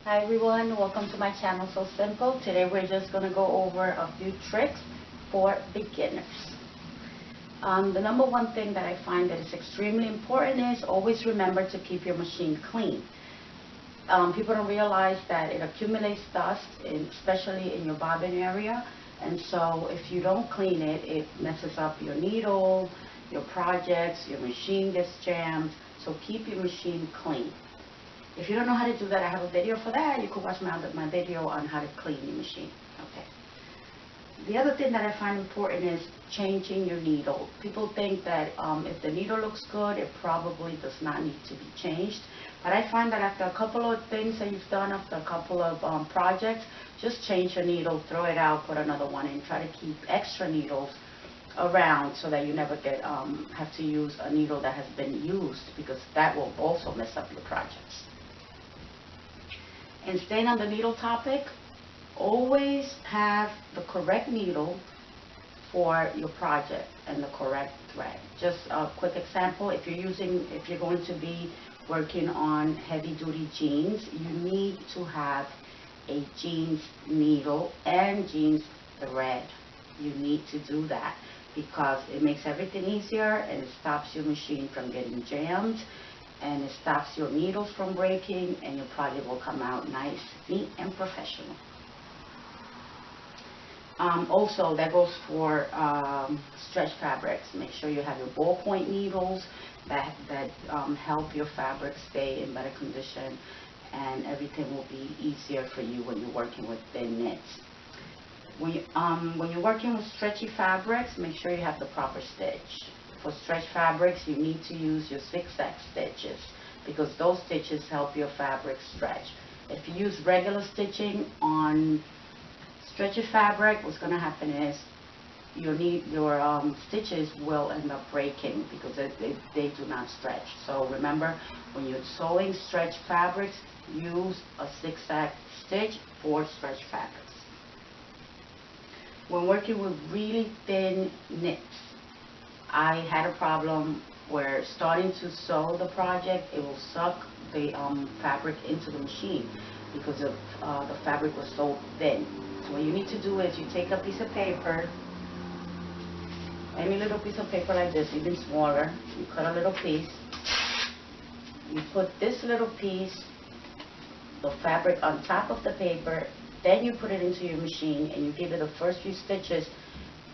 Hi everyone, welcome to my channel So Simple. Today we're just going to go over a few tricks for beginners. The number one thing that I find that is extremely important is always remember to keep your machine clean. People don't realize that it accumulates dust, especially in your bobbin area, and so if you don't clean it, it messes up your needle, your projects, your machine gets jammed, so keep your machine clean. If you don't know how to do that, I have a video for that. You could watch my video on how to clean your machine. Okay. The other thing that I find important is changing your needle. People think that if the needle looks good, it probably does not need to be changed. But I find that after a couple of things that you've done, after a couple of projects, just change your needle, throw it out, put another one in. Try to keep extra needles around so that you never have to use a needle that has been used, because that will also mess up your projects. And staying on the needle topic, always have the correct needle for your project and the correct thread. Just a quick example, if you're going to be working on heavy duty jeans, you need to have a jeans needle and jeans thread. You need to do that because it makes everything easier and it stops your machine from getting jammed, and it stops your needles from breaking, and your project will come out nice, neat, and professional. Also, that goes for stretch fabrics. Make sure you have your ballpoint needles that help your fabric stay in better condition, and everything will be easier for you when you're working with thin knits. When you're working with stretchy fabrics, make sure you have the proper stitch. For stretch fabrics, you need to use your zigzag stitches because those stitches help your fabric stretch. If you use regular stitching on stretchy fabric, what's going to happen is your stitches will end up breaking because they do not stretch. So remember, when you're sewing stretch fabrics, use a zigzag stitch for stretch fabrics. When working with really thin knits, I had a problem where starting to sew the project, it will suck the fabric into the machine because the fabric was so thin. So what you need to do is you take a piece of paper, any little piece of paper like this, even smaller, you cut a little piece, you put this little piece of fabric on top of the paper, then you put it into your machine and you give it the first few stitches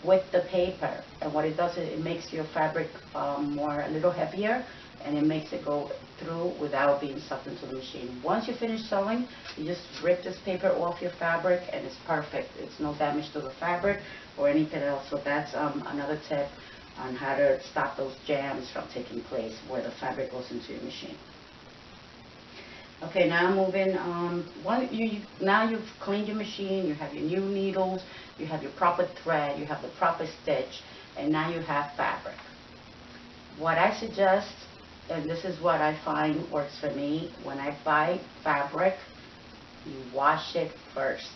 with the paper, and what it does is it makes your fabric a little heavier, and it makes it go through without being sucked into the machine. Once you finish sewing, you just rip this paper off your fabric and it's perfect. It's no damage to the fabric or anything else. So that's another tip on how to stop those jams from taking place where the fabric goes into your machine. Okay, now moving now you've cleaned your machine, you have your new needles, you have your proper thread, you have the proper stitch, and now you have fabric. What I suggest, and this is what I find works for me, when I buy fabric, you wash it first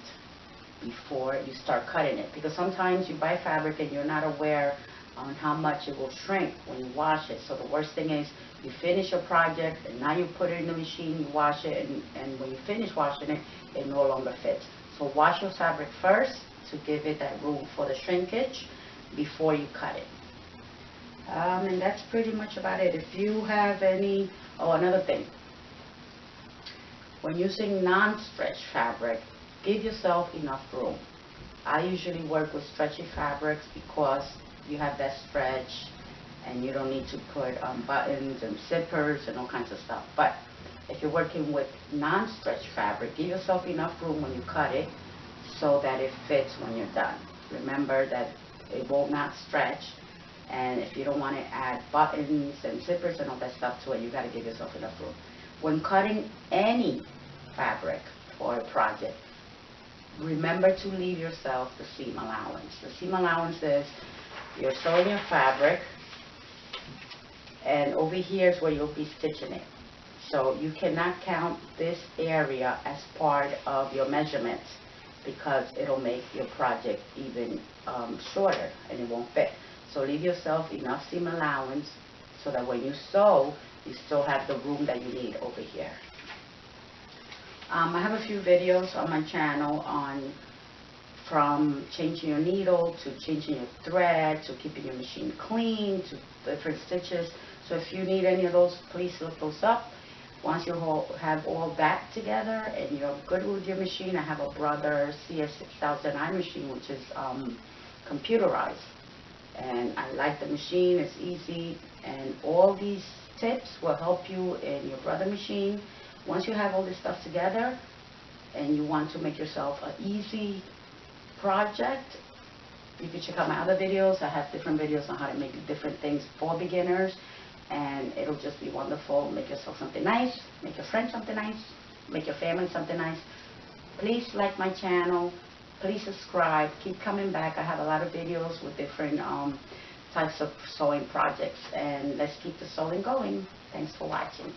before you start cutting it, because sometimes you buy fabric and you're not aware on how much it will shrink when you wash it. So the worst thing is you finish your project and now you put it in the machine, you wash it, and when you finish washing it, it no longer fits. So wash your fabric first to give it that room for the shrinkage before you cut it. And that's pretty much about it. If you have any, another thing, when using non-stretch fabric, give yourself enough room. I usually work with stretchy fabrics because you have that stretch and you don't need to put buttons and zippers and all kinds of stuff. But if you're working with non-stretch fabric, give yourself enough room when you cut it so that it fits when you're done. Remember that it will not stretch, and if you don't want to add buttons and zippers and all that stuff to it, you got to give yourself enough room. When cutting any fabric for a project, remember to leave yourself the seam allowance. The seam allowance is you're sewing your fabric, and over here is where you'll be stitching it. So you cannot count this area as part of your measurements because it'll make your project even shorter and it won't fit. So leave yourself enough seam allowance so that when you sew, you still have the room that you need over here. I have a few videos on my channel on from changing your needle to changing your thread to keeping your machine clean to different stitches. So if you need any of those, please look those up. Once you have all that together and you're good with your machine, I have a Brother CS6000i machine, which is computerized. And I like the machine, it's easy, and all these tips will help you in your Brother machine. Once you have all this stuff together and you want to make yourself an easy project, you can check out my other videos. I have different videos on how to make different things for beginners, and it'll just be wonderful. Make yourself something nice, make your friends something nice, make your family something nice. Please like my channel, please subscribe, keep coming back. I have a lot of videos with different types of sewing projects, and let's keep the sewing going. Thanks for watching.